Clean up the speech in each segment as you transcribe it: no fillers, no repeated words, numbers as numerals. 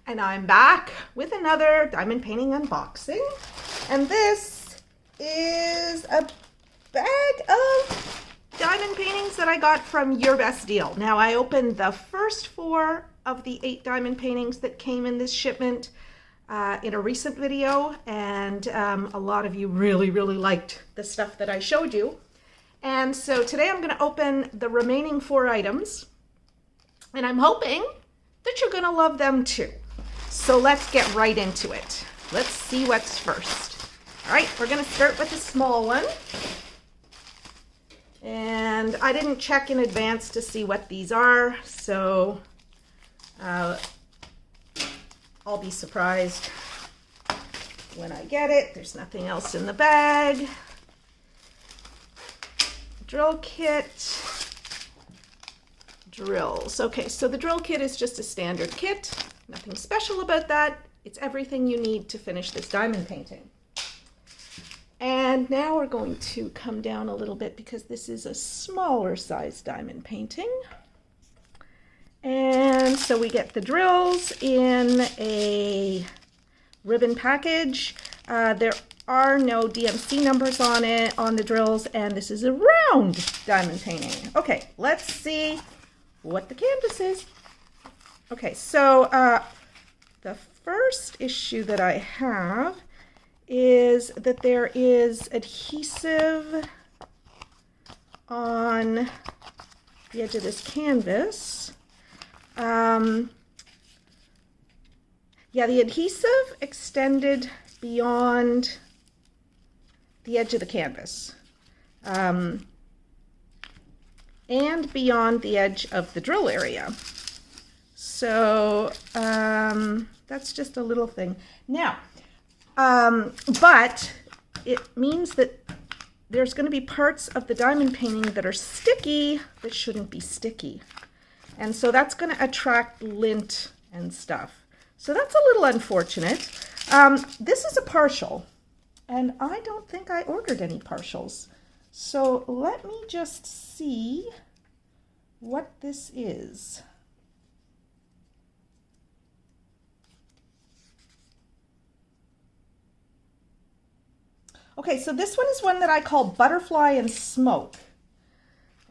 And I'm back with another diamond painting unboxing. And this is a bag of diamond paintings that I got from UrBestDeals. Now I opened the first 4 of the 8 diamond paintings that came in this shipment in a recent video. And a lot of you really liked the stuff that I showed you. And so today I'm going to open the remaining 4 items. And I'm hoping that you're going to love them too. So let's get right into it. Let's see what's first. All right, we're going to start with a small one. And I didn't check in advance to see what these are, so I'll be surprised when I get it. There's nothing else in the bag. Drill kit. Drills. Okay, so the drill kit is just a standard kit. Nothing special about that. It's everything you need to finish this diamond painting. And now we're going to come down a little bit because this is a smaller size diamond painting. And so we get the drills in a ribbon package. There are no DMC numbers on it, on the drills, and this is a round diamond painting. Okay, let's see what the canvas is. Okay, so the first issue that I have is that there is adhesive on the edge of this canvas. Yeah, the adhesive extended beyond the edge of the canvas. And beyond the edge of the drill area. So that's just a little thing. Now, but it means that there's going to be parts of the diamond painting that are sticky that shouldn't be sticky. And so that's going to attract lint and stuff. So that's a little unfortunate. This is a partial, and I don't think I ordered any partials. So let me just see what this is. Okay, so this one is one that I call Butterfly and Smoke.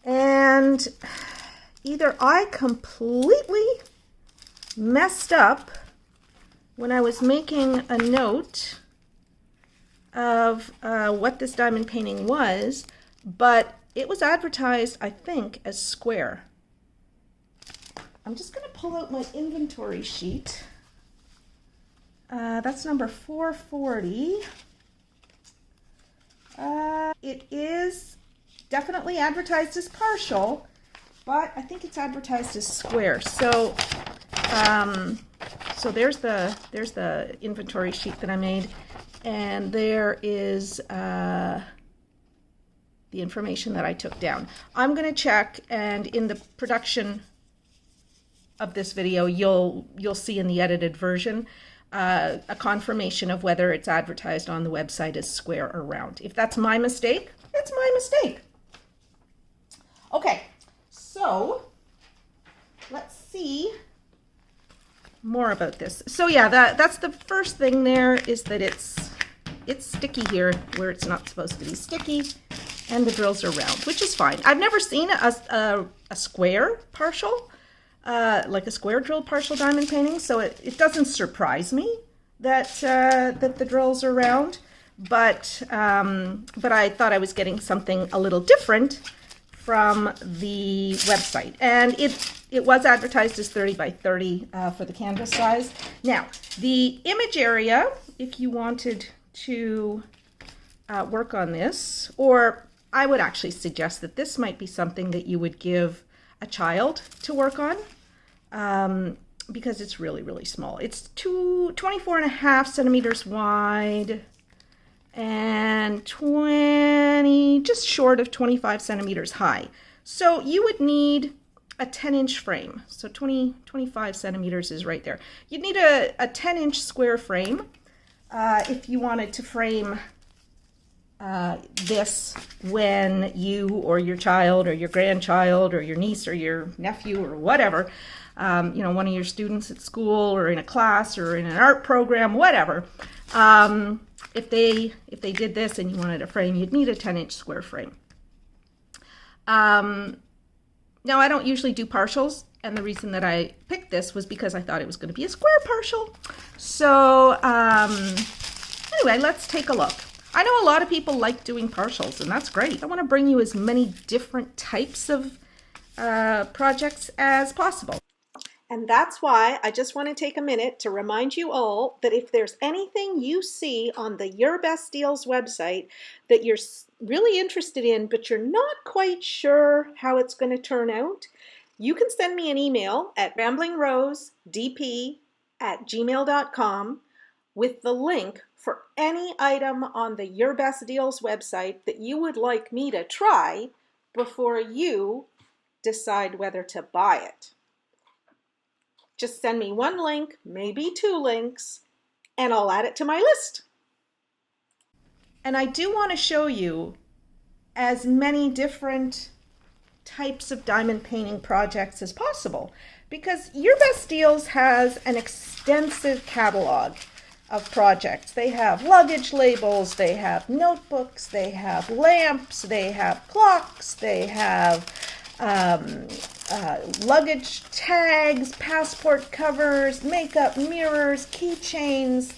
And either I completely messed up when I was making a note of what this diamond painting was, but it was advertised, I think, as square. I'm just going to pull out my inventory sheet. That's number 440. It is definitely advertised as partial, but I think it's advertised as square. So, so there's the inventory sheet that I made, and there is the information that I took down. I'm going to check, and in the production of this video, you'll see in the edited version a confirmation of whether it's advertised on the website as square or round. If that's my mistake, it's my mistake. Okay, so let's see more about this. So yeah, that's the first thing there, is that it's sticky here where it's not supposed to be sticky, and the drills are round, which is fine. I've never seen a square partial, like a square drill partial diamond painting, so it doesn't surprise me that that the drills are round, but I thought I was getting something a little different from the website, and it was advertised as 30 by 30 for the canvas size. Now, the image area, if you wanted to work on this, or I would actually suggest that this might be something that you would give a child to work on, because it's really small. It's 24.5 centimeters wide and just short of 25 centimeters high. So you would need a 10-inch frame. So 25 centimeters is right there. You'd need a 10-inch square frame if you wanted to frame this when you or your child or your grandchild or your niece or your nephew or whatever, one of your students at school or in a class or in an art program, whatever. If they did this and you wanted a frame, you'd need a 10-inch square frame. Now, I don't usually do partials, and the reason that I picked this was because I thought it was going to be a square partial. So anyway, let's take a look. I know a lot of people like doing partials, and that's great. I want to bring you as many different types of projects as possible. And that's why I just want to take a minute to remind you all that if there's anything you see on the UrBestDeals website that you're really interested in, but you're not quite sure how it's going to turn out, you can send me an email at ramblingrosedp@gmail.com with the link for any item on the UrBestDeals website that you would like me to try before you decide whether to buy it. Just send me one link, maybe 2 links, and I'll add it to my list. And I do want to show you as many different types of diamond painting projects as possible, because UrBestDeals has an extensive catalog of projects. They have luggage labels, they have notebooks, they have lamps, they have clocks, they have luggage tags, passport covers, makeup mirrors, keychains,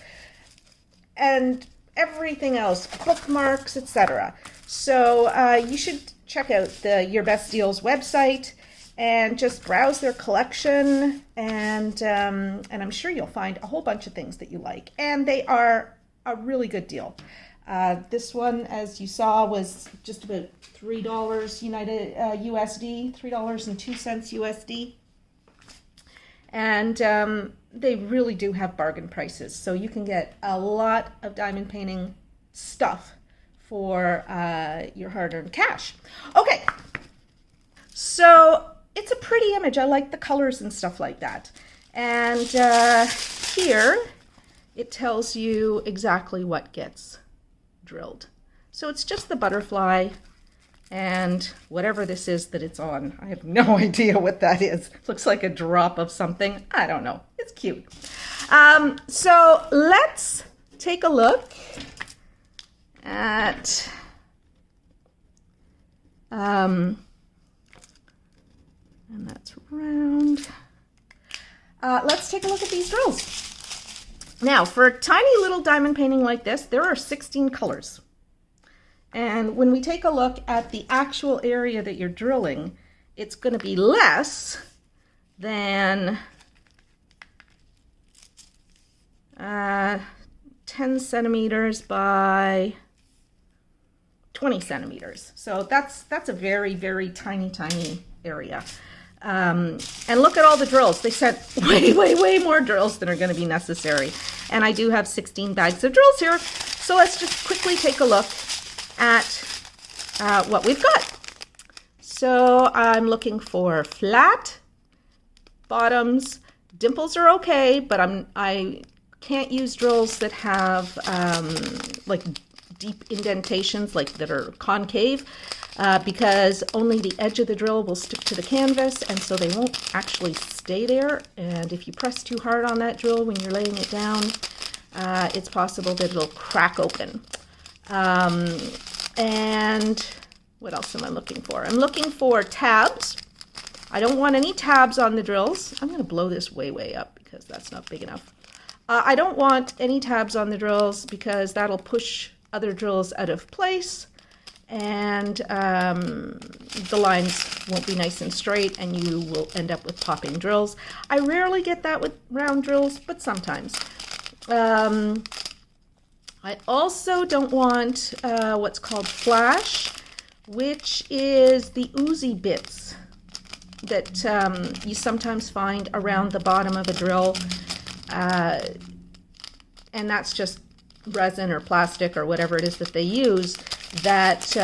and everything else, bookmarks, etc. So you should check out the UrBestDeals website and just browse their collection, and I'm sure you'll find a whole bunch of things that you like, and they are a really good deal. This one, as you saw, was just about $3 USD, $3.02 USD. And they really do have bargain prices. So you can get a lot of diamond painting stuff for your hard-earned cash. Okay, so it's a pretty image. I like the colors and stuff like that. And here it tells you exactly what gets drilled. So it's just the butterfly and whatever this is that it's on. I have no idea what that is. Looks like a drop of something. I don't know. It's cute. So let's take a look at and that's round. Let's take a look at these drills. Now, for a tiny little diamond painting like this, there are 16 colors. And when we take a look at the actual area that you're drilling, it's going to be less than 10 centimeters by 20 centimeters. So that's a very, very tiny, tiny area. And look at all the drills. They sent way more drills than are going to be necessary. And I do have 16 bags of drills here. So let's just quickly take a look at what we've got. So I'm looking for flat bottoms. Dimples are okay, but I can't use drills that have like deep indentations, like that are concave, because only the edge of the drill will stick to the canvas, and so they won't actually stay there. And if you press too hard on that drill when you're laying it down, it's possible that it'll crack open. And what else am I looking for? I'm looking for tabs. I don't want any tabs on the drills. I'm going to blow this way up because that's not big enough. I don't want any tabs on the drills because that'll push other drills out of place, and the lines won't be nice and straight, and you will end up with popping drills. I rarely get that with round drills, but sometimes. I also don't want what's called flash, which is the oozy bits that you sometimes find around the bottom of a drill, and that's just resin or plastic or whatever it is that they use that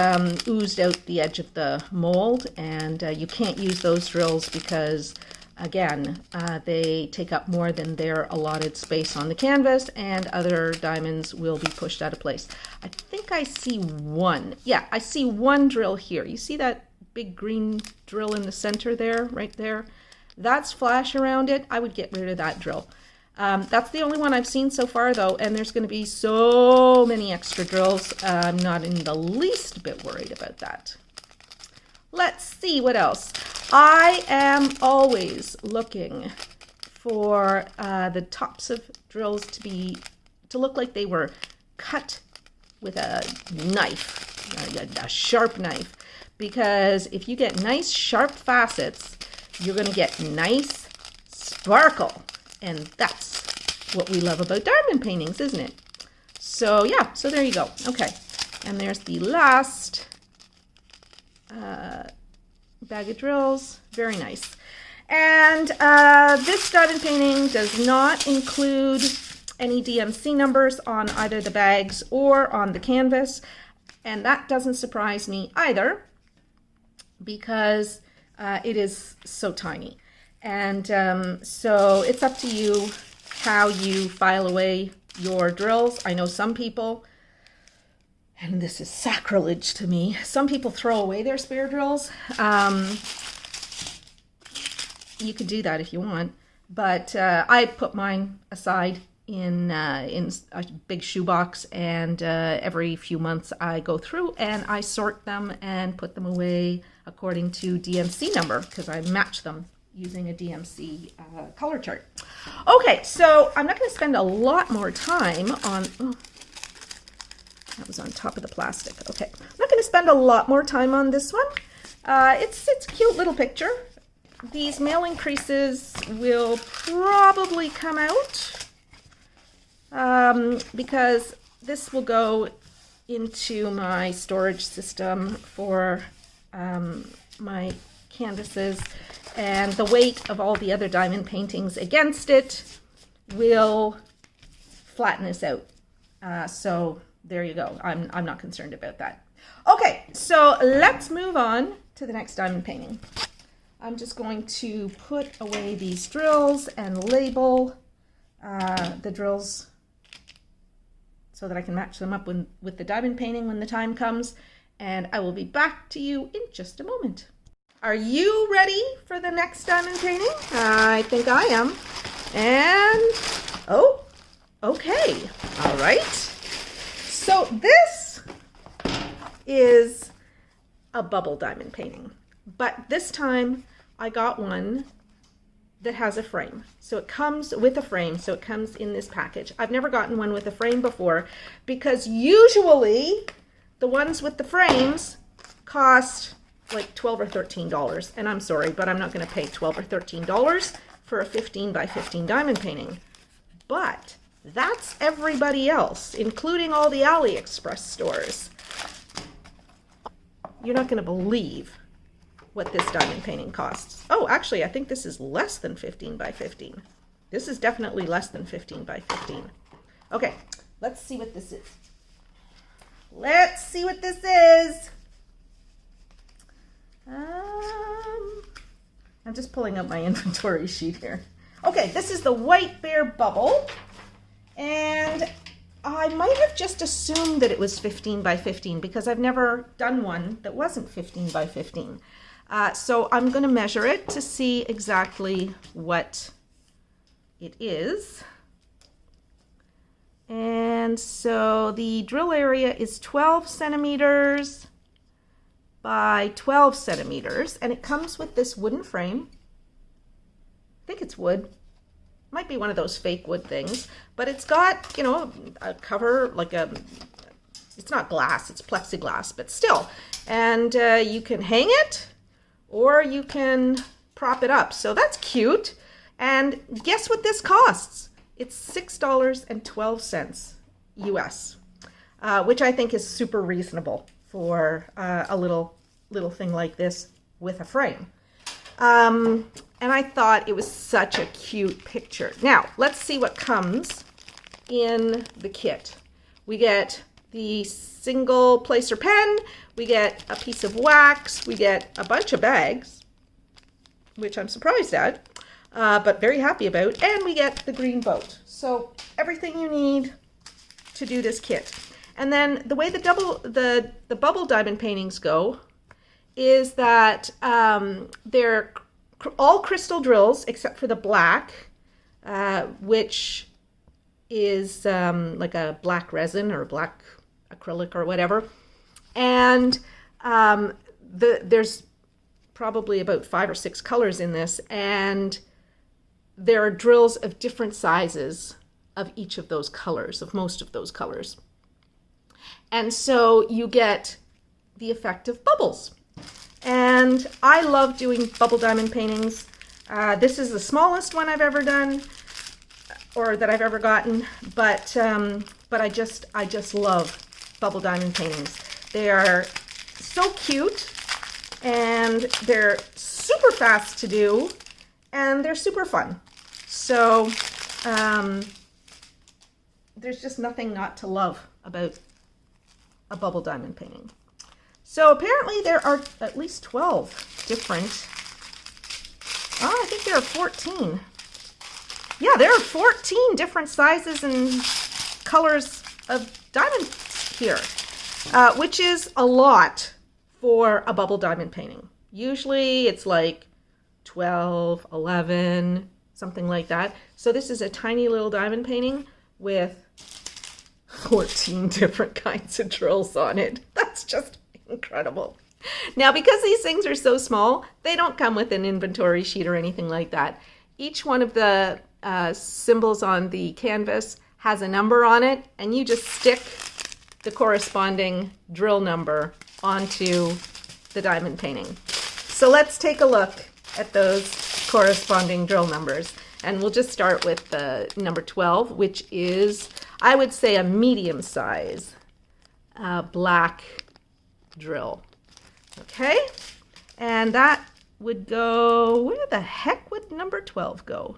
oozed out the edge of the mold, and you can't use those drills because Again, they take up more than their allotted space on the canvas, and other diamonds will be pushed out of place. I think I see one. Yeah, I see one drill here. You see that big green drill in the center there, right there? That's flash around it. I would get rid of that drill. That's the only one I've seen so far, though, and there's going to be so many extra drills. I'm not in the least bit worried about that. Let's see what else. I am always looking for the tops of drills to look like they were cut with a knife, a sharp knife, because if you get nice sharp facets, you're going to get nice sparkle, and that's what we love about diamond paintings, isn't it? So yeah, so there you go. Okay, and there's the last bag of drills. Very nice. And this diamond painting does not include any DMC numbers on either the bags or on the canvas, and that doesn't surprise me either, because it is so tiny. And so it's up to you how you file away your drills. I know some people, and this is sacrilege to me, some people throw away their spare drills. You could do that if you want, but I put mine aside in a big shoebox, and every few months I go through and I sort them and put them away according to DMC number, because I match them using a DMC color chart. Okay, so I'm not going to spend a lot more time on... Oh, that was on top of the plastic. Okay, I'm not going to spend a lot more time on this one. It's a cute little picture. These mailing creases will probably come out because this will go into my storage system for my canvases, and the weight of all the other diamond paintings against it will flatten this out. So there you go. I'm not concerned about that. Okay, so let's move on to the next diamond painting. I'm just going to put away these drills and label the drills so that I can match them up with the diamond painting when the time comes, and I will be back to you in just a moment. Are you ready for the next diamond painting? I think I am. And, oh, okay, all right. So this is a bubble diamond painting, but this time I got one that has a frame. So it comes with a frame, so it comes in this package. I've never gotten one with a frame before, because usually the ones with the frames cost like $12 or $13, and I'm sorry, but I'm not going to pay $12 or $13 for a 15 by 15 diamond painting. But that's everybody else, including all the AliExpress stores. You're not going to believe what this diamond painting costs. Oh, actually, I think this is less than 15 by 15. This is definitely less than 15 by 15. Okay, let's see what this is. Let's see what this is. I'm just pulling up my inventory sheet here. Okay, this is the White Bear Bubble, and I might have just assumed that it was 15 by 15 because I've never done one that wasn't 15 by 15. So I'm going to measure it to see exactly what it is. And so the drill area is 12 centimeters by 12 centimeters, and it comes with this wooden frame. I think it's wood. Might be one of those fake wood things, but it's got, you know, a cover, like it's not glass, it's plexiglass, but still. And you can hang it, or you can prop it up. So that's cute. And guess what this costs? It's $6.12 US, which I think is super reasonable for a little thing like this with a frame. And I thought it was such a cute picture. Now, let's see what comes in the kit. We get the single placer pen, we get a piece of wax, we get a bunch of bags, which I'm surprised at. but very happy about. And we get the green boat. So everything you need to do this kit. And then the way the bubble diamond paintings go is that they're all crystal drills except for the black, which is like a black resin or black acrylic or whatever. And there's probably about 5 or 6 colors in this, and there are drills of different sizes of each of those colors, of most of those colors. And so you get the effect of bubbles. And I love doing bubble diamond paintings. This is the smallest one I've ever done, or that I've ever gotten, but I just love bubble diamond paintings. They are so cute, and they're super fast to do, and they're super fun. So there's just nothing not to love about a bubble diamond painting. So apparently there are at least 12 different, I think there are 14. Yeah, there are 14 different sizes and colors of diamonds here, which is a lot for a bubble diamond painting. Usually it's like 12, 11, something like that. So this is a tiny little diamond painting with 14 different kinds of drills on it. That's just incredible. Now, because these things are so small, they don't come with an inventory sheet or anything like that. Each one of the symbols on the canvas has a number on it, and you just stick the corresponding drill number onto the diamond painting. So let's take a look at those corresponding drill numbers. And we'll just start with the number 12, which is, I would say, a medium size black drill. Okay, and that would go, where the heck would number 12 go?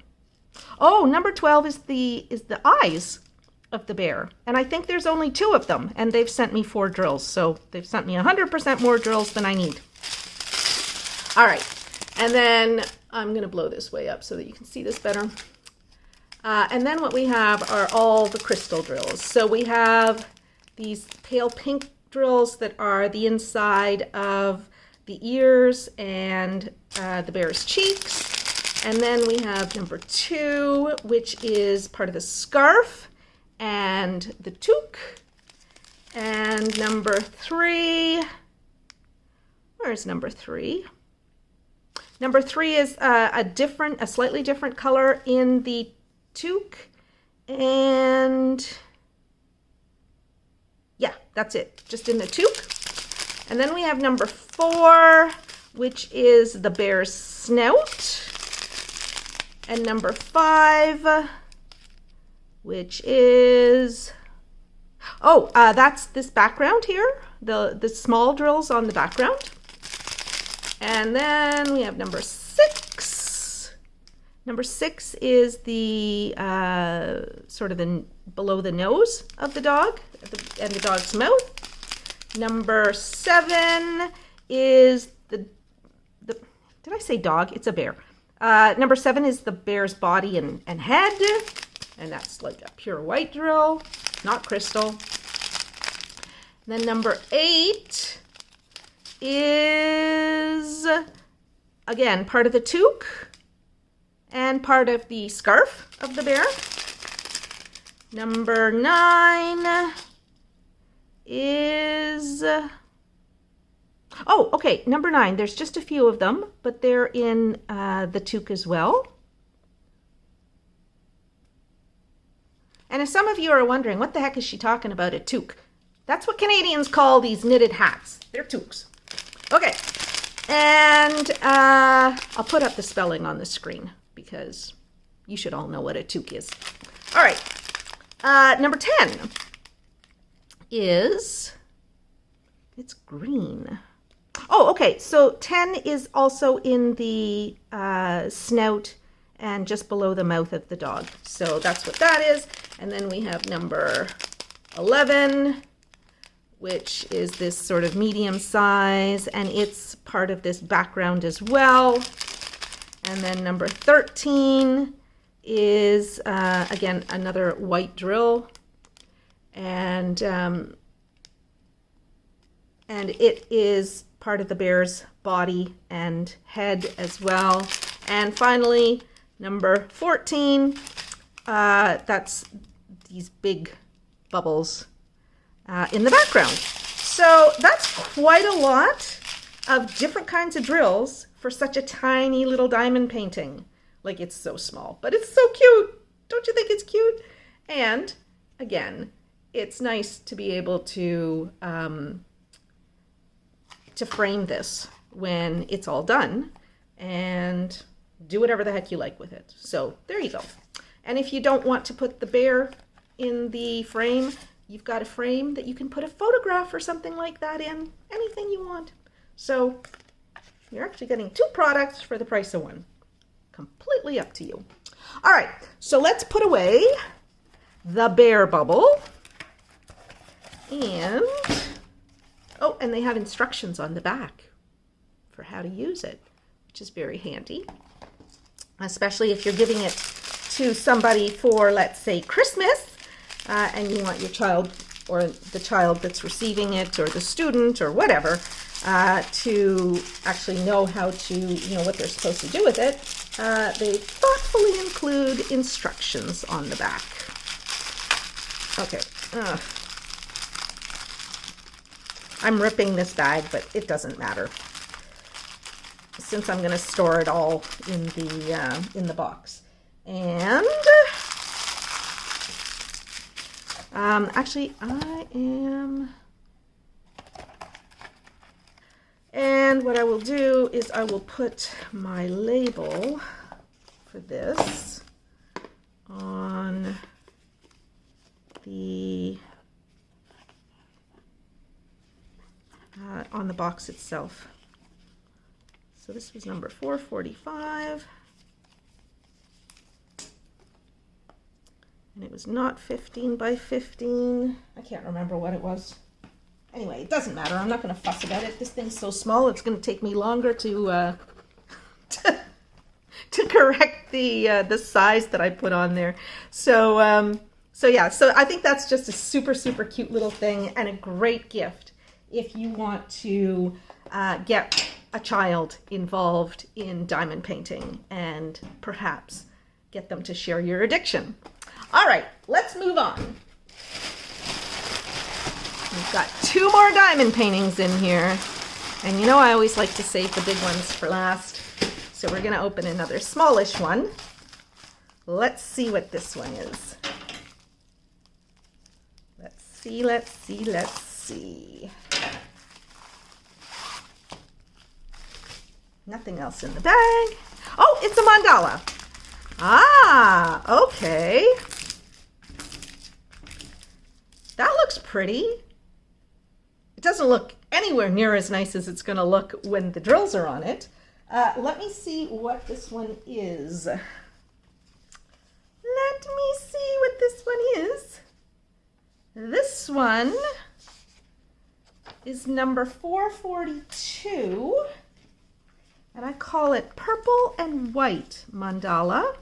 Oh, number 12 is the eyes of the bear. And I think there's only 2 of them, and they've sent me 4 drills. So they've sent me 100% more drills than I need. All right, and then I'm going to blow this way up so that you can see this better. And then what we have are all the crystal drills. So we have these pale pink drills that are the inside of the ears and the bear's cheeks. And then we have number 2, which is part of the scarf and the toque. And number 3, where's number 3? Number 3 is a slightly different color in the toque. And yeah, that's it, just in the toque. And then we have number 4, which is the bear's snout. And number 5, which is, that's this background here, the small drills on the background. And then we have number 6. Number 6 is the sort of the below the nose of the dog and the dog's mouth. Number 7 is the did I say dog? It's a bear. Number 7 is the bear's body and head, and that's like a pure white drill, not crystal. And then number 8 is, again, part of the toque and part of the scarf of the bear. Number 9 is, number 9, there's just a few of them, but they're in the toque as well. And if some of you are wondering, what the heck is she talking about, a toque? That's what Canadians call these knitted hats. They're toques. Okay, and I'll put up the spelling on the screen because you should all know what a toque is. All right, number 10 is, it's green. Oh, okay, so 10 is also in the snout and just below the mouth of the dog. So that's what that is. And then we have number 11, which is this sort of medium size, and it's part of this background as well. And then number 13 is, again, another white drill. And it is part of the bear's body and head as well. And finally, number 14, that's these big bubbles in the background. So that's quite a lot of different kinds of drills for such a tiny little diamond painting. Like, it's so small, but it's so cute. Don't you think it's cute? And again, it's nice to be able to frame this when it's all done and do whatever the heck you like with it. So there you go. And if you don't want to put the bear in the frame, you've got a frame that you can put a photograph or something like that in, anything you want. So you're actually getting 2 products for the price of 1. Completely up to you. All right, so let's put away the bear bubble. And, oh, and they have instructions on the back for how to use it, which is very handy, especially if you're giving it to somebody for, let's say, Christmas, and you want your child or the child that's receiving it or the student or whatever to actually know how to, what they're supposed to do with it. They thoughtfully include instructions on the back. Okay. I'm ripping this bag, but it doesn't matter, since I'm going to store it all in the box. And actually, I am. And what I will do is I will put my label for this on the box itself. So this was number 445, and it was not 15 by 15. I can't remember what it was. Anyway, it doesn't matter. I'm not going to fuss about it. This thing's so small, it's going to take me longer to correct the size that I put on there. So yeah, so I think that's just a super, super cute little thing and a great gift if you want to get a child involved in diamond painting and perhaps get them to share your addiction. All right, let's move on. We've got 2 more diamond paintings in here. And I always like to save the big ones for last. So we're going to open another smallish one. Let's see what this one is. Let's see. Nothing else in the bag. Oh, it's a mandala. Ah, okay. That looks pretty. It doesn't look anywhere near as nice as it's going to look when the drills are on it. Let me see what this one is. Let me see what this one is. This one is number 442. And I call it Purple and White Mandala.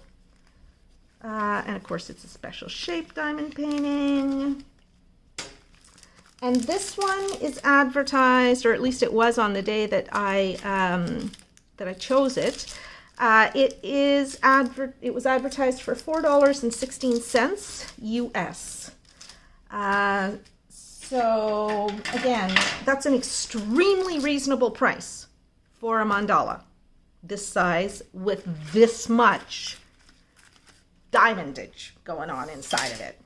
And of course it's a special shape diamond painting. And this one is advertised, or at least it was on the day that I chose it. It was advertised for $4.16 US. So again, that's an extremely reasonable price for a mandala this size with this much diamondage going on inside of it.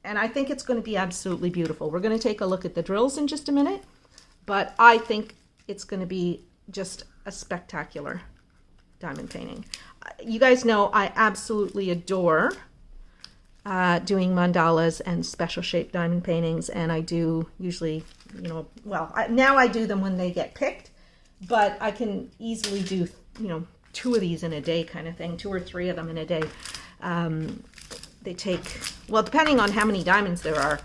And I think it's going to be absolutely beautiful. We're going to take a look at the drills in just a minute, but I think it's going to be just a spectacular diamond painting. You guys know I absolutely adore doing mandalas and special shaped diamond paintings, and I do usually, now I do them when they get picked, but I can easily do, 2 of these in a day kind of thing, 2 or 3 of them in a day. They take, well, depending on how many diamonds there are,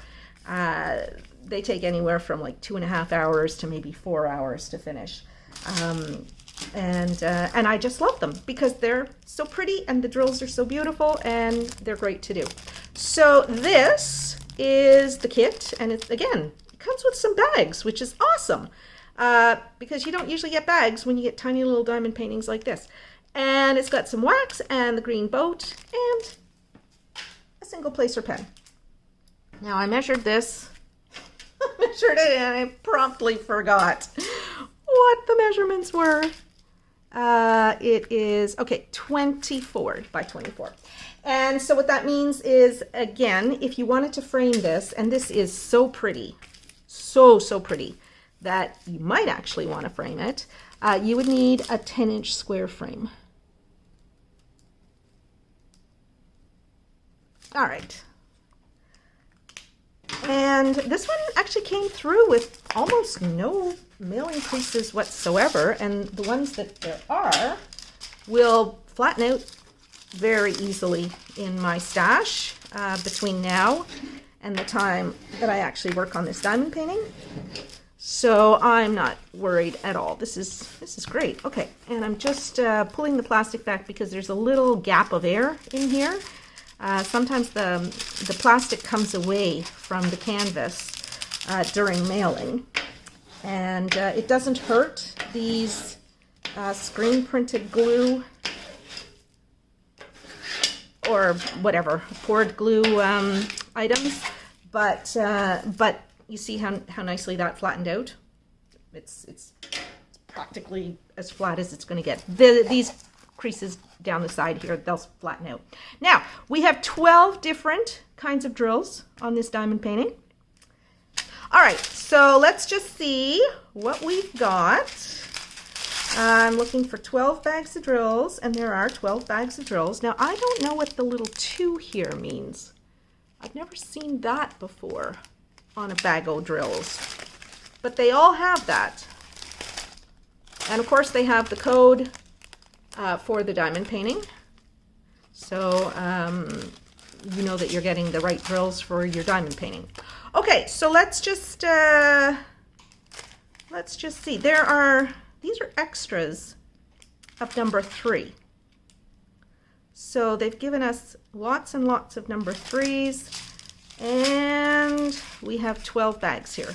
they take anywhere from like 2.5 hours to maybe 4 hours to finish. And I just love them because they're so pretty and the drills are so beautiful and they're great to do. So this is the kit, and it comes with some bags, which is awesome because you don't usually get bags when you get tiny little diamond paintings like this. And it's got some wax and the green boat and a single placer pen. Now I measured this, I measured it, and I promptly forgot what the measurements were. It is, 24 by 24. And so what that means is, again, if you wanted to frame this, and this is so pretty, so pretty, that you might actually want to frame it, you would need a 10-inch square frame. All right. And this one actually came through with almost no mailing creases whatsoever, and the ones that there are will flatten out very easily in my stash between now and the time that I actually work on this diamond painting. So I'm not worried at all. This is great. Okay, and I'm just pulling the plastic back because there's a little gap of air in here. Sometimes the plastic comes away from the canvas during mailing, and it doesn't hurt these screen printed glue or whatever poured glue items, but you see how nicely that flattened out. It's practically as flat as it's going to get. These creases down the side here, they'll flatten out. Now, we have 12 different kinds of drills on this diamond painting. All right, so let's just see what we've got. I'm looking for 12 bags of drills, and there are 12 bags of drills. Now, I don't know what the little 2 here means. I've never seen that before on a bag of drills, but they all have that. And of course, they have the code for the diamond painting, so you know that you're getting the right drills for your diamond painting. Okay, so let's just see. These are extras of number 3. So they've given us lots and lots of number 3s, and we have 12 bags here.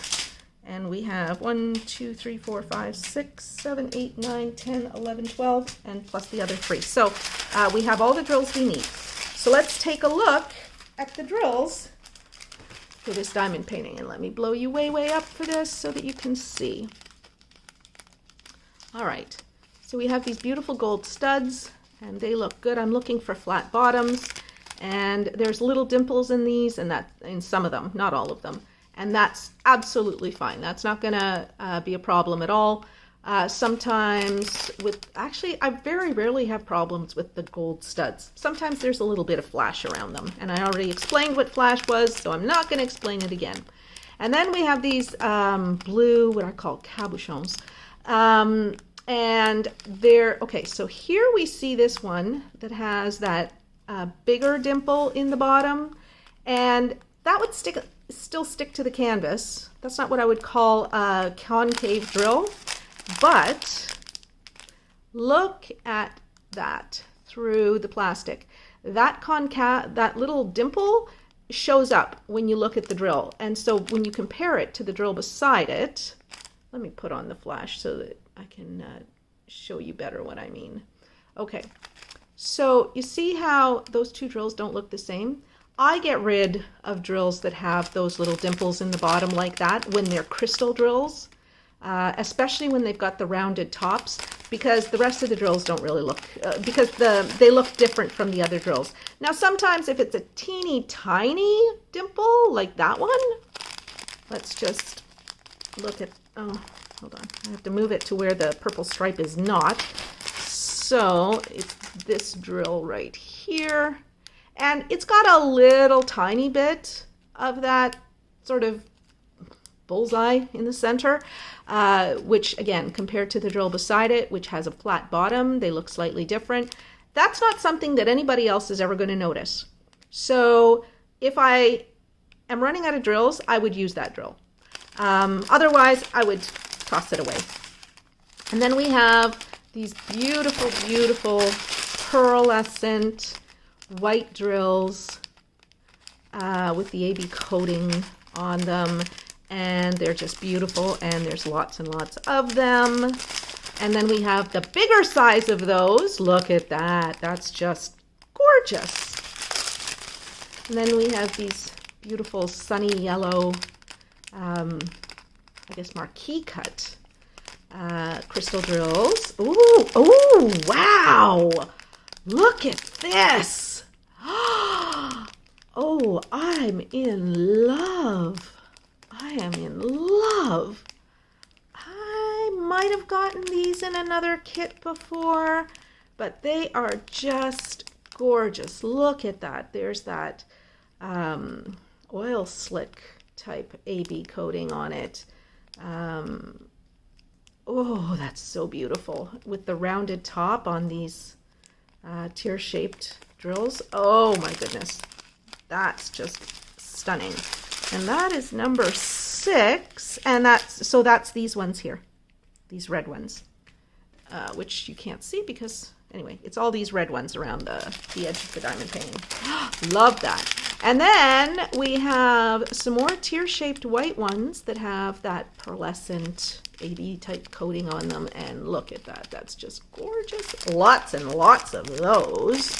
And we have 1, 2, 3, 4, 5, 6, 7, 8, 9, 10, 11, 12, and plus the other 3. So we have all the drills we need. So let's take a look at the drills for this diamond painting. And let me blow you way up for this so that you can see. All right. So we have these beautiful gold studs, and they look good. I'm looking for flat bottoms, and there's little dimples in these, and that in some of them, not all of them. And that's absolutely fine. That's not going to be a problem at all. Sometimes I very rarely have problems with the gold studs. Sometimes there's a little bit of flash around them. And I already explained what flash was, so I'm not going to explain it again. And then we have these blue, what I call cabochons. And they're, okay, so here we see this one that has that bigger dimple in the bottom. And that would still stick to the canvas. That's not what I would call a concave drill, but look at that through the plastic. That little dimple shows up when you look at the drill, and so when you compare it to the drill beside it, let me put on the flash so that I can show you better what I mean. Okay, so you see how those 2 drills don't look the same? I get rid of drills that have those little dimples in the bottom like that when they're crystal drills, especially when they've got the rounded tops, because the rest of the drills don't really look, because they look different from the other drills. Now sometimes if it's a teeny tiny dimple like that one, let's just look at, oh, hold on, I have to move it to where the purple stripe is not. So it's this drill right here. And it's got a little tiny bit of that sort of bullseye in the center, which again, compared to the drill beside it, which has a flat bottom, they look slightly different. That's not something that anybody else is ever going to notice. So if I am running out of drills, I would use that drill. Otherwise, I would toss it away. And then we have these beautiful, beautiful pearlescent white drills with the AB coating on them. And they're just beautiful, and there's lots and lots of them. And then we have the bigger size of those. Look at that. That's just gorgeous. And then we have these beautiful sunny yellow, I guess marquee cut crystal drills. Ooh, ooh, wow. Look at this. Oh, I'm in love. I am in love. I might have gotten these in another kit before, but they are just gorgeous. Look at that. There's that oil slick type AB coating on it. Oh, that's so beautiful. With the rounded top on these tear-shaped drills. Oh my goodness. That's just stunning. And that is number 6, and that's these ones here, these red ones, which you can't see because, anyway, it's all these red ones around the edge of the diamond painting. Love that. And then we have some more tear-shaped white ones that have that pearlescent AB type coating on them, and look at that. That's just gorgeous. Lots and lots of those.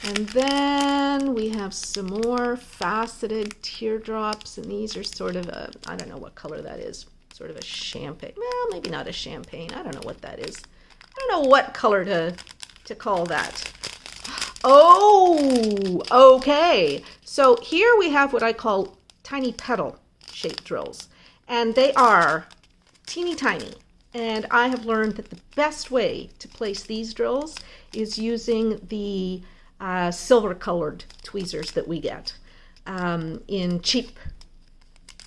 And then we have some more faceted teardrops, and these are sort of a, I don't know what color that is, sort of a champagne. Well, maybe not a champagne. I don't know what that is. I don't know what color to call that. Oh, okay. So here we have what I call tiny petal shaped drills, and they are teeny tiny. And I have learned that the best way to place these drills is using the silver colored tweezers that we get in cheap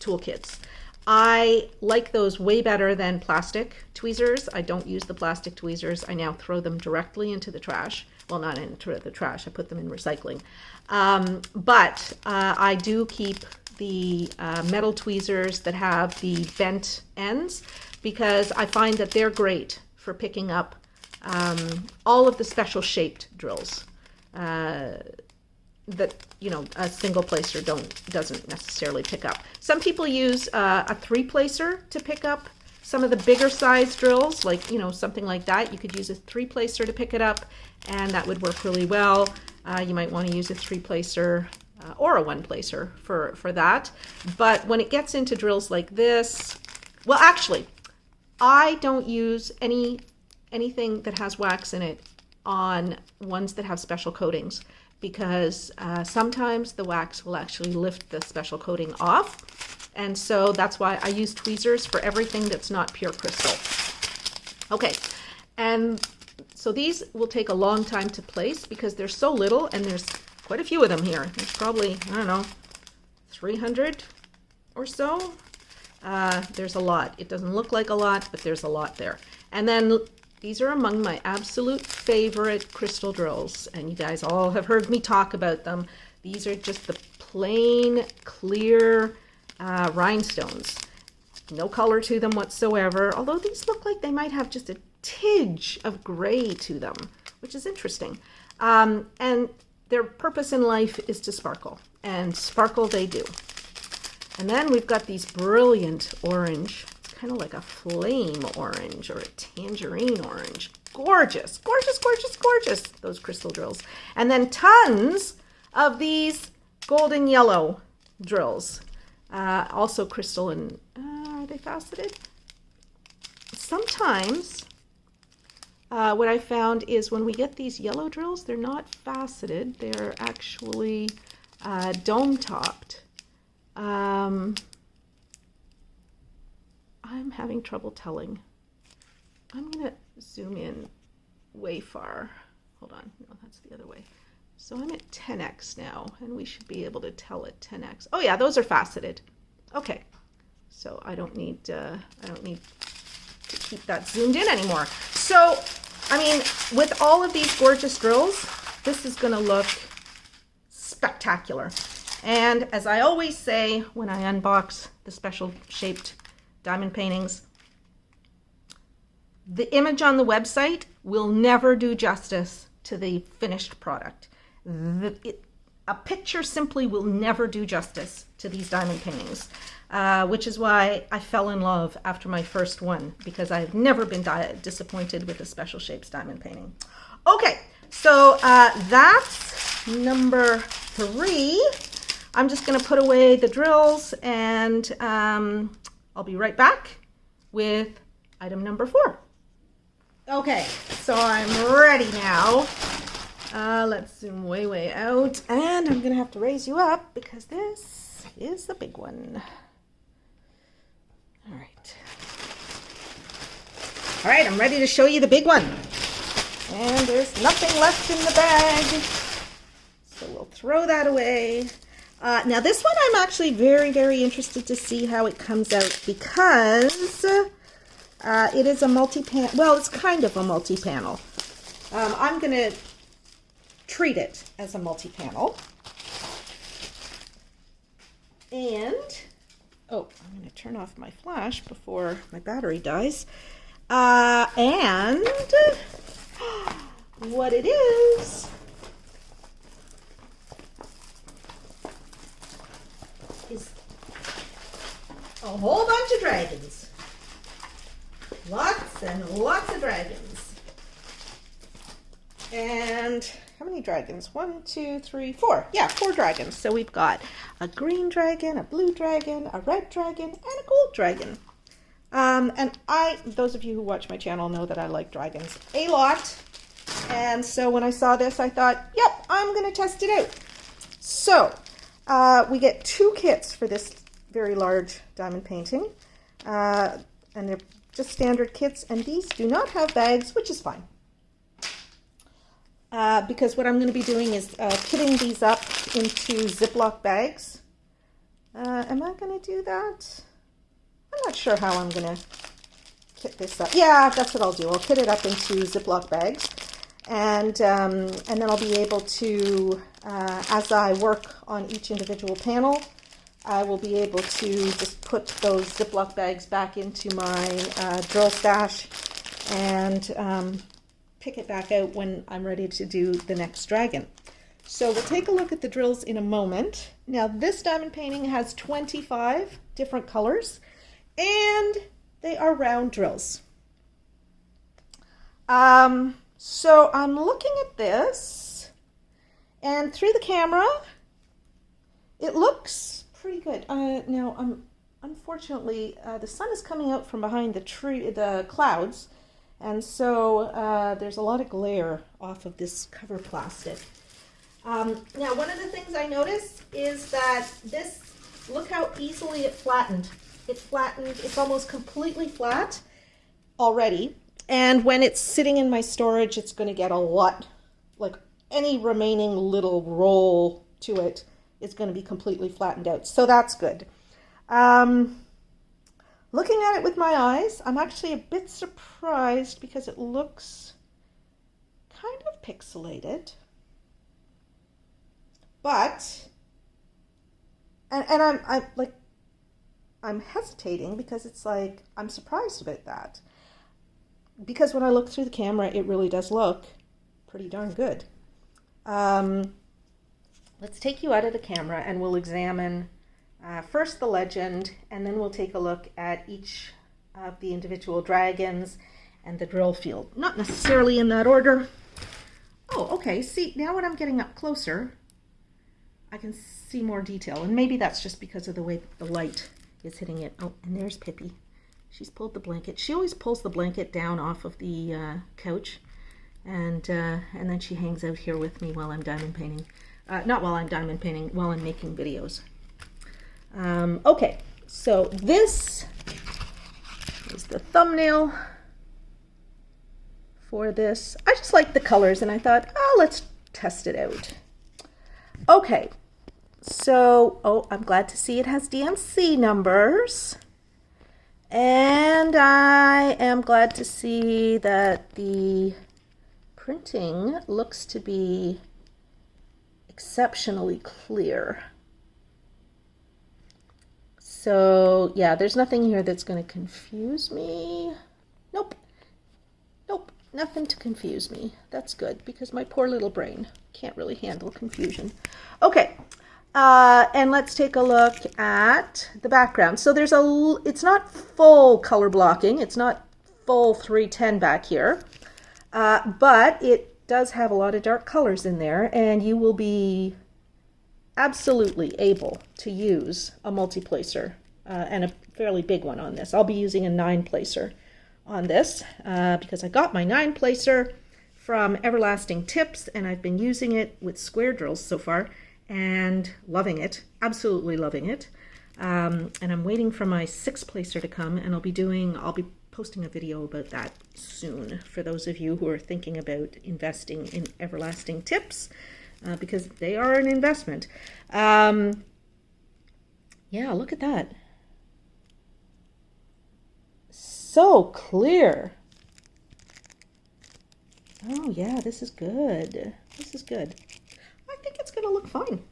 toolkits. I like those way better than plastic tweezers. I don't use the plastic tweezers. I now throw them directly into the trash. Well, not into the trash. I put them in recycling. But I do keep the metal tweezers that have the bent ends because I find that they're great for picking up all of the special shaped drills. That, you know, a single placer doesn't necessarily pick up. Some people use a 3-placer to pick up some of the bigger size drills, like, you know, something like that. You could use a 3-placer to pick it up, and that would work really well. You might want to use a 3-placer or a 1-placer for that. But when it gets into drills like this, well, actually, I don't use anything that has wax in it on ones that have special coatings, because sometimes the wax will actually lift the special coating off, and so that's why I use tweezers for everything that's not pure crystal. Okay, and so these will take a long time to place because they're so little, and there's quite a few of them here. There's probably, I don't know, 300 or so. There's a lot. It doesn't look like a lot, but there's a lot there. And then these are among my absolute favorite crystal drills, and you guys all have heard me talk about them. These are just the plain, clear rhinestones. No color to them whatsoever, although these look like they might have just a tinge of gray to them, which is interesting. And their purpose in life is to sparkle, and sparkle they do. And then we've got these brilliant orange, kind of like a flame orange or a tangerine orange. Gorgeous, gorgeous, gorgeous, gorgeous, those crystal drills. And then tons of these golden yellow drills. Also crystal and, are they faceted? Sometimes what I found is when we get these yellow drills, they're not faceted. They're actually dome-topped. I'm having trouble telling. I'm going to zoom in way far. Hold on. No, that's the other way. So I'm at 10x now, and we should be able to tell at 10x. Oh yeah, those are faceted. Okay. So I don't need to keep that zoomed in anymore. So, I mean, with all of these gorgeous drills, this is going to look spectacular. And as I always say when I unbox the special shaped diamond paintings, the image on the website will never do justice to the finished product. A picture simply will never do justice to these diamond paintings, which is why I fell in love after my first one, because I've never been disappointed with a Special Shapes diamond painting. Okay, so that's number 3. I'm just going to put away the drills, and I'll be right back with item number 4. Okay, so I'm ready now. Let's zoom way out, and I'm going to have to raise you up because this is the big one. All right, I'm ready to show you the big one. And there's nothing left in the bag, so we'll throw that away. Now this one I'm actually very interested to see how it comes out, because it is a multi-panel. Well, it's kind of a multi-panel. I'm going to treat it as a multi-panel. And, oh, I'm going to turn off my flash before my battery dies. And what it is a whole bunch of dragons. Lots and lots of dragons. And how many dragons? 1, 2, 3, 4. Yeah, 4 dragons. So we've got a green dragon, a blue dragon, a red dragon, and a gold dragon. And those of you who watch my channel know that I like dragons a lot. And so when I saw this, I thought, yep, I'm going to test it out. So we get 2 kits for this very large diamond painting. And they're just standard kits. And these do not have bags, which is fine. Because what I'm going to be doing is kitting these up into Ziploc bags. Am I going to do that? I'm not sure how I'm going to kit this up. Yeah, that's what I'll do. I'll kit it up into Ziploc bags. And then I'll be able to, as I work on each individual panel, I will be able to just put those Ziploc bags back into my drill stash and pick it back out when I'm ready to do the next dragon. So we'll take a look at the drills in a moment. Now this diamond painting has 25 different colors, and they are round drills. So I'm looking at this, and through the camera, it looks pretty good. Now, unfortunately, the sun is coming out from behind the clouds, and so there's a lot of glare off of this cover plastic. Now, one of the things I noticed is that this, look how easily it flattened. It flattened, it's almost completely flat already. And when it's sitting in my storage, it's going to get a lot, like any remaining little roll to it is going to be completely flattened out. So that's good. Looking at it with my eyes, I'm actually a bit surprised because it looks kind of pixelated. But, and I'm hesitating because it's like, I'm surprised about that. Because when I look through the camera, it really does look pretty darn good. Let's take you out of the camera and we'll examine first the legend, and then we'll take a look at each of the individual dragons and the drill field. Not necessarily in that order. Oh, okay. See, now when I'm getting up closer, I can see more detail. And maybe that's just because of the way the light is hitting it. Oh, and there's Pippi. She's pulled the blanket. She always pulls the blanket down off of the couch, and then she hangs out here with me while I'm diamond painting. Not while I'm diamond painting, while I'm making videos. Okay, so this is the thumbnail for this. I just like the colors, and I thought, oh, let's test it out. Okay, so, oh, I'm glad to see it has DMC numbers. And I am glad to see that the printing looks to be exceptionally clear. So yeah, there's nothing here that's going to confuse me. Nope. Nothing to confuse me. That's good, because my poor little brain can't really handle confusion. Okay, and let's take a look at the background. So it's not full color blocking. It's not full 310 back here, but it does have a lot of dark colors in there, and you will be absolutely able to use a multi-placer and a fairly big one on this. I'll be using a 9-placer on this because I got my 9-placer from Everlasting Tips, and I've been using it with square drills so far and loving it, absolutely loving it. And I'm waiting for my 6-placer to come, and I'll be posting a video about that soon for those of you who are thinking about investing in Everlasting Tips, because they are an investment. Yeah, look at that. So clear. Oh yeah, this is good. This is good. I think it's going to look fine.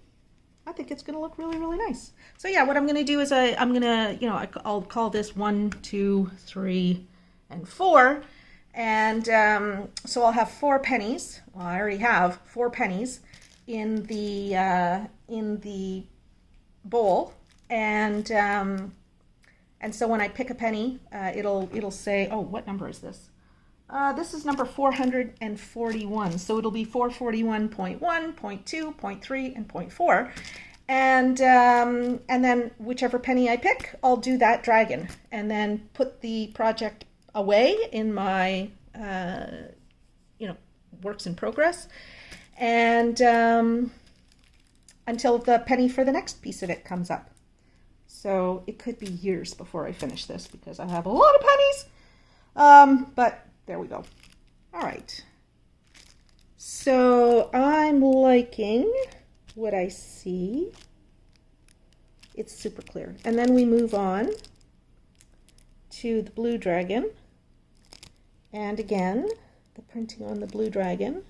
I think it's going to look really, really nice. So yeah, what I'm going to do is I'm going to, I'll call this 1, 2, 3, and 4. And so I'll have 4 pennies. Well, I already have 4 pennies in the bowl. And so when I pick a penny, it'll say, oh, what number is this? This is number 441. So it'll be 441.1, 0.2, 0.3, and 0.4. And then whichever penny I pick, I'll do that dragon and then put the project away in my, works in progress. And until the penny for the next piece of it comes up. So it could be years before I finish this because I have a lot of pennies. But there we go. All right. So I'm liking what I see. It's super clear. And then we move on to the blue dragon. And again, the printing on the blue dragon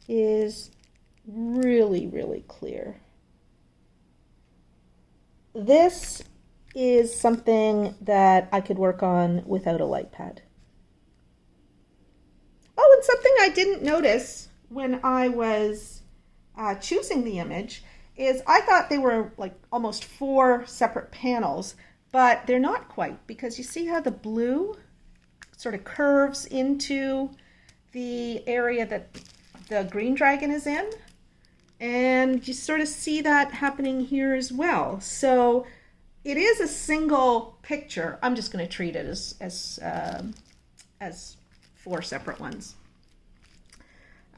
is really, really clear. This is something that I could work on without a light pad. Oh, and something I didn't notice when I was choosing the image is I thought they were like almost 4 separate panels, but they're not quite, because you see how the blue sort of curves into the area that the green dragon is in? And you sort of see that happening here as well. So it is a single picture. I'm just going to treat it as 4 separate ones.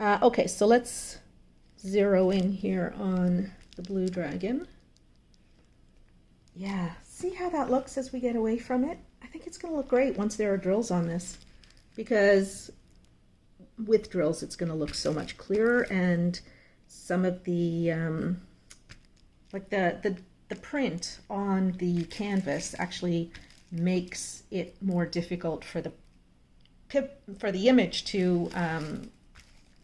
Okay, so let's zero in here on the blue dragon. Yeah, see how that looks as we get away from it? I think it's going to look great once there are drills on this, because with drills it's going to look so much clearer, and some of the like the print on the canvas actually makes it more difficult for the image to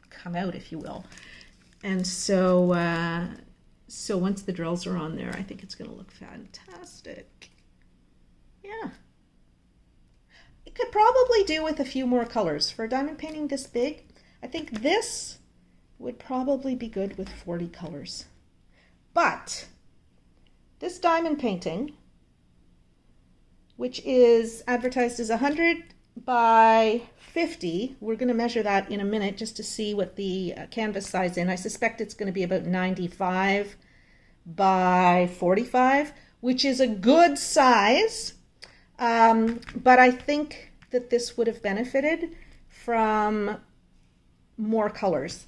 come out, if you will. And so so once the drills are on there, I think it's going to look fantastic. Yeah. It could probably do with a few more colors. For a diamond painting this big, I think this would probably be good with 40 colors. But this diamond painting, which is advertised as 100 by 50, we're going to measure that in a minute just to see what the canvas size is. I suspect it's going to be about 95 by 45, which is a good size. But I think that this would have benefited from more colors.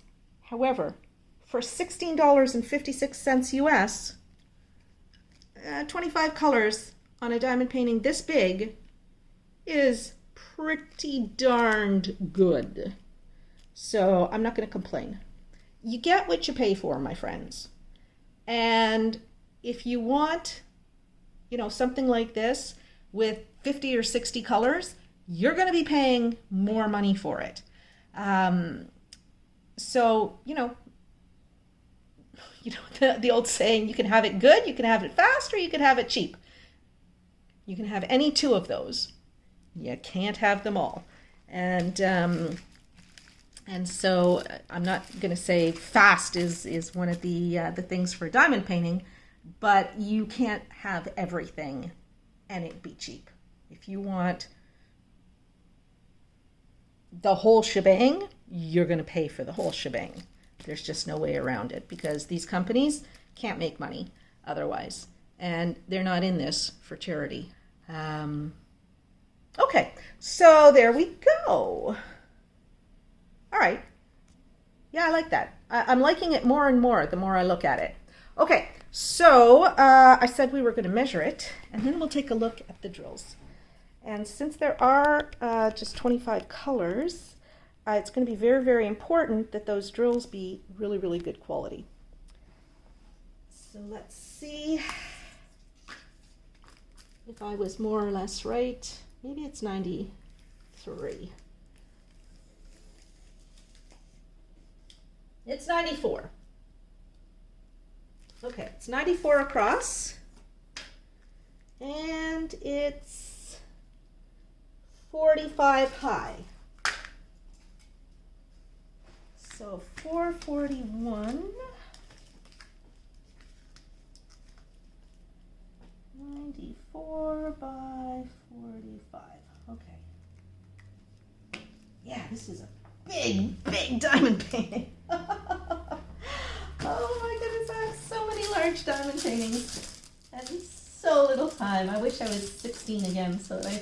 However, for $16.56 US, 25 colors on a diamond painting this big is pretty darned good. So I'm not going to complain. You get what you pay for, my friends. And if you want, something like this with 50 or 60 colors, you're going to be paying more money for it. So, the old saying, you can have it good, you can have it fast, or you can have it cheap. You can have any 2 of those. You can't have them all. And so I'm not going to say fast is one of the things for diamond painting, but you can't have everything and it be cheap. If you want the whole shebang, you're going to pay for the whole shebang. There's just no way around it, because these companies can't make money otherwise, and they're not in this for charity. Okay, so there we go. All right. Yeah, I like that. I'm liking it more and more the more I look at it. Okay, so I said we were going to measure it, and then we'll take a look at the drills. And since there are just 25 colors, it's going to be very, very important that those drills be really, really good quality. So let's see if I was more or less right. Maybe it's 93. It's 94. Okay, it's 94 across, and it's 45 high. So 441, 94 by 45. Okay. Yeah, this is a big, big diamond painting. Oh my goodness, I have so many large diamond paintings and so little time. I wish I was 16 again so that I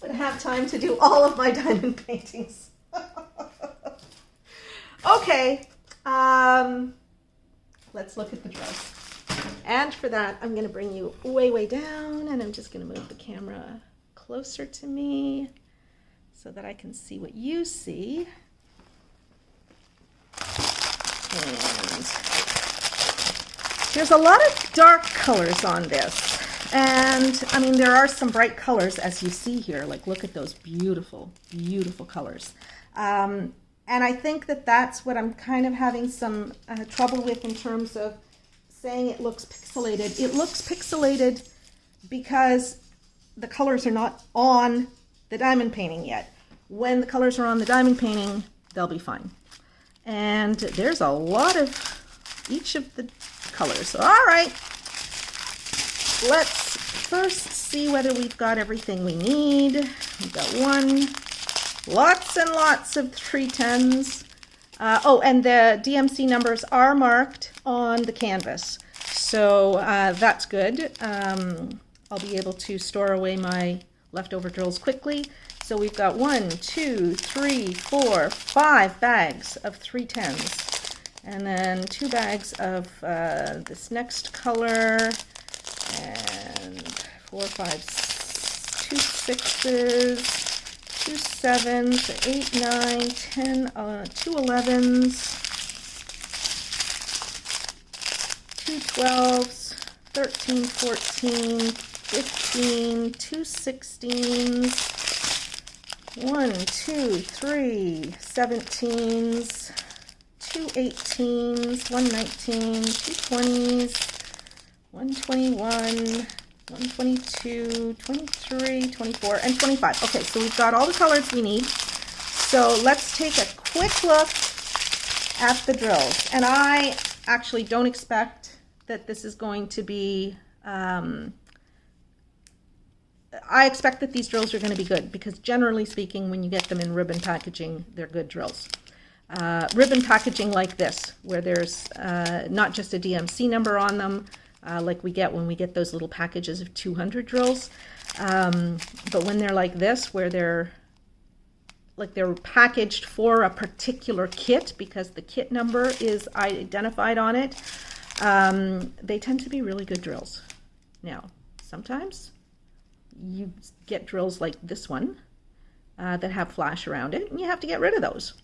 would have time to do all of my diamond paintings. Okay, let's look at the drills. And for that, I'm going to bring you way, way down, and I'm just going to move the camera closer to me so that I can see what you see. And there's a lot of dark colors on this. And I mean, there are some bright colors as you see here. Like, look at those beautiful, beautiful colors. And I think that that's what I'm kind of having some trouble with in terms of saying it looks pixelated. It looks pixelated because the colors are not on the diamond painting yet. When the colors are on the diamond painting, they'll be fine. And there's a lot of each of the colors. All right, let's first see whether we've got everything we need. We've got one, lots and lots of 310s. Oh, and the DMC numbers are marked on the canvas. So that's good. I'll be able to store away my leftover drills quickly. So we've got 1, 2, 3, 4, 5 bags of 310s. And then 2 bags of this next color. And 4, 5, 2 6s, 2 7s, 8, 9, 10, 2 11s, 2 12s, 13, 14, 15, 2 16s, 1, 2, 3, 17s, 2 18s, 1 19, 2 20s, 1 21, 122, 23, 24, and 25. Okay, so we've got all the colors we need. So let's take a quick look at the drills. And I actually don't expect that this is going to be, I expect that these drills are going to be good, because generally speaking, when you get them in ribbon packaging, they're good drills. Ribbon packaging like this, where there's not just a DMC number on them, like we get when we get those little packages of 200 drills, but when they're like this, where they're packaged for a particular kit because the kit number is identified on it, they tend to be really good drills. Now, sometimes you get drills like this one that have flash around it, and you have to get rid of those.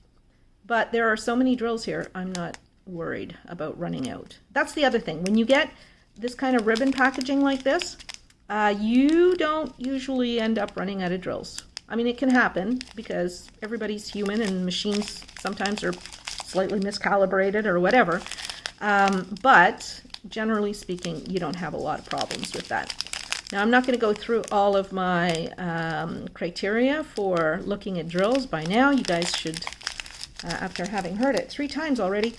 But there are so many drills here, I'm not worried about running out. That's the other thing. When you get this kind of ribbon packaging like this, you don't usually end up running out of drills. I mean, it can happen because everybody's human and machines sometimes are slightly miscalibrated or whatever. But generally speaking, you don't have a lot of problems with that. Now, I'm not going to go through all of my criteria for looking at drills by now. You guys should, after having heard it 3 times already,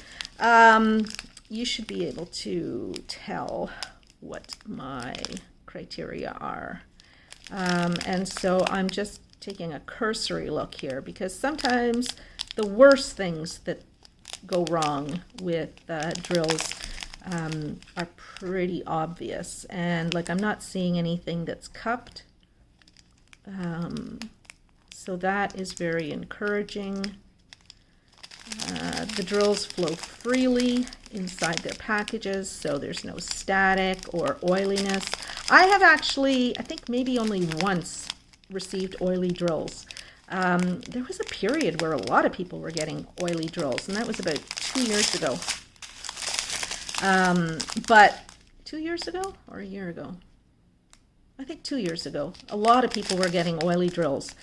you should be able to tell what my criteria are. And so I'm just taking a cursory look here, because sometimes the worst things that go wrong with drills are pretty obvious, and like I'm not seeing anything that's cupped, so that is very encouraging. The drills flow freely inside their packages, so there's no static or oiliness. I have actually, I think maybe only once, received oily drills. There was a period where a lot of people were getting oily drills, and that was about 2 years ago. But 2 years ago or a year ago? I think 2 years ago. A lot of people were getting oily drills.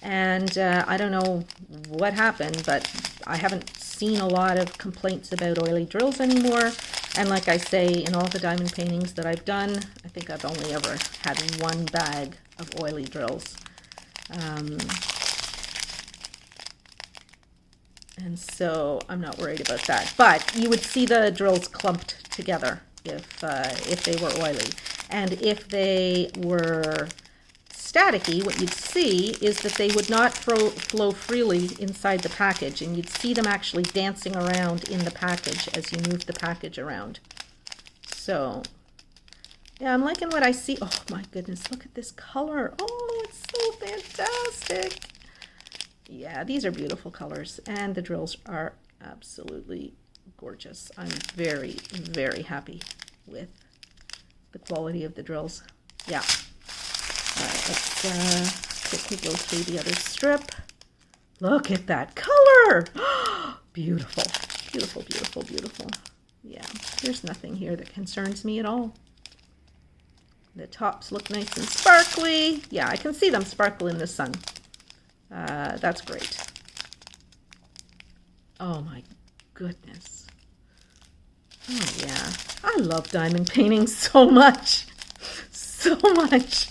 And I don't know what happened, but I haven't seen a lot of complaints about oily drills anymore. And like I say, in all the diamond paintings that I've done, I think I've only ever had 1 bag of oily drills. And so I'm not worried about that. But you would see the drills clumped together if they were oily. And if they were staticky, what you'd see is that they would not flow freely inside the package, and you'd see them actually dancing around in the package as you move the package around. So, yeah, I'm liking what I see. Oh my goodness, look at this color. Oh, it's so fantastic. Yeah, these are beautiful colors, and the drills are absolutely gorgeous. I'm very, very happy with the quality of the drills. Yeah. All right, let's quickly go through the other strip. Look at that color. Beautiful, beautiful, beautiful, beautiful. Yeah, there's nothing here that concerns me at all. The tops look nice and sparkly. Yeah, I can see them sparkle in the sun. That's great. Oh my goodness. Oh yeah, I love diamond painting so much. So much.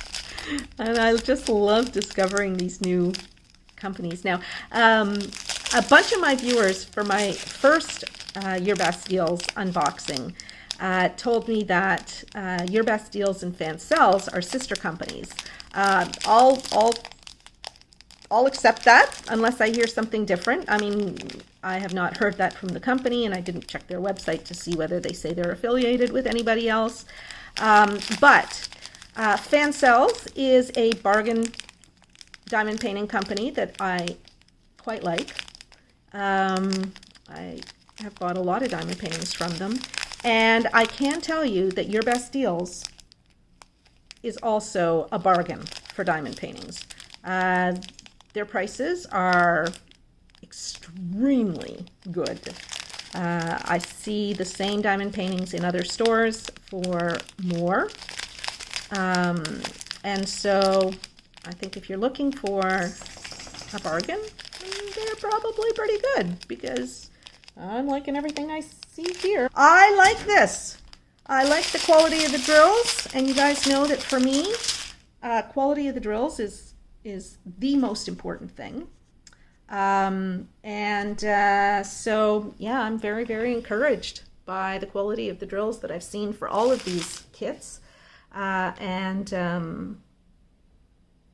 And I just love discovering these new companies. Now, a bunch of my viewers for my first UrBestDeals unboxing told me that UrBestDeals and Fancels are sister companies. I'll accept that unless I hear something different. I mean, I have not heard that from the company, and I didn't check their website to see whether they say they're affiliated with anybody else. But Fancels is a bargain diamond painting company that I quite like. I have bought a lot of diamond paintings from them, and I can tell you that UrBestDeals is also a bargain for diamond paintings. Their prices are extremely good. I see the same diamond paintings in other stores for more. And so I think if you're looking for a bargain, they're probably pretty good, because I'm liking everything I see here. I like this. I like the quality of the drills, and you guys know that for me, quality of the drills is the most important thing. So yeah, I'm very, very encouraged by the quality of the drills that I've seen for all of these kits. I'm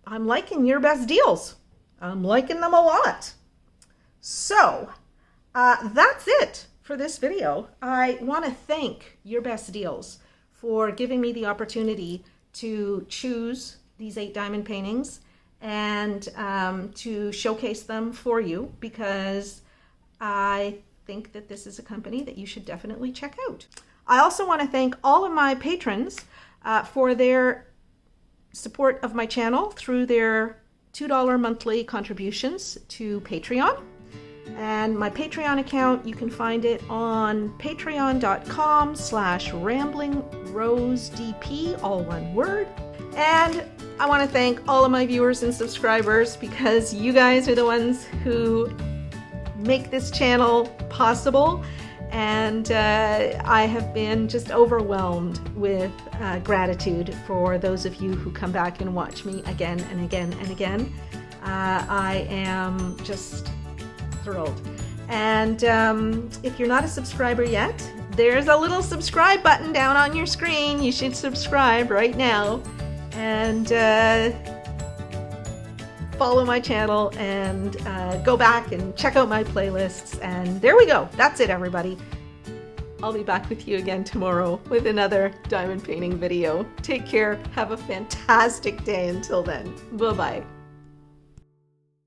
liking UrBestDeals. I'm liking them a lot. So that's it for this video. I want to thank UrBestDeals for giving me the opportunity to choose these 8 diamond paintings and to showcase them for you, because I think that this is a company that you should definitely check out. I also want to thank all of my patrons for their support of my channel through their $2 monthly contributions to Patreon. And my Patreon account, you can find it on patreon.com/ramblingrosedp, all one word. And I want to thank all of my viewers and subscribers, because you guys are the ones who make this channel possible. And I have been just overwhelmed with gratitude for those of you who come back and watch me again and again and again. I am just thrilled. And if you're not a subscriber yet, there's a little subscribe button down on your screen. You should subscribe right now and follow my channel and go back and check out my playlists. And there we go. That's it, everybody. I'll be back with you again tomorrow with another diamond painting video. Take care. Have a fantastic day until then. Bye-bye.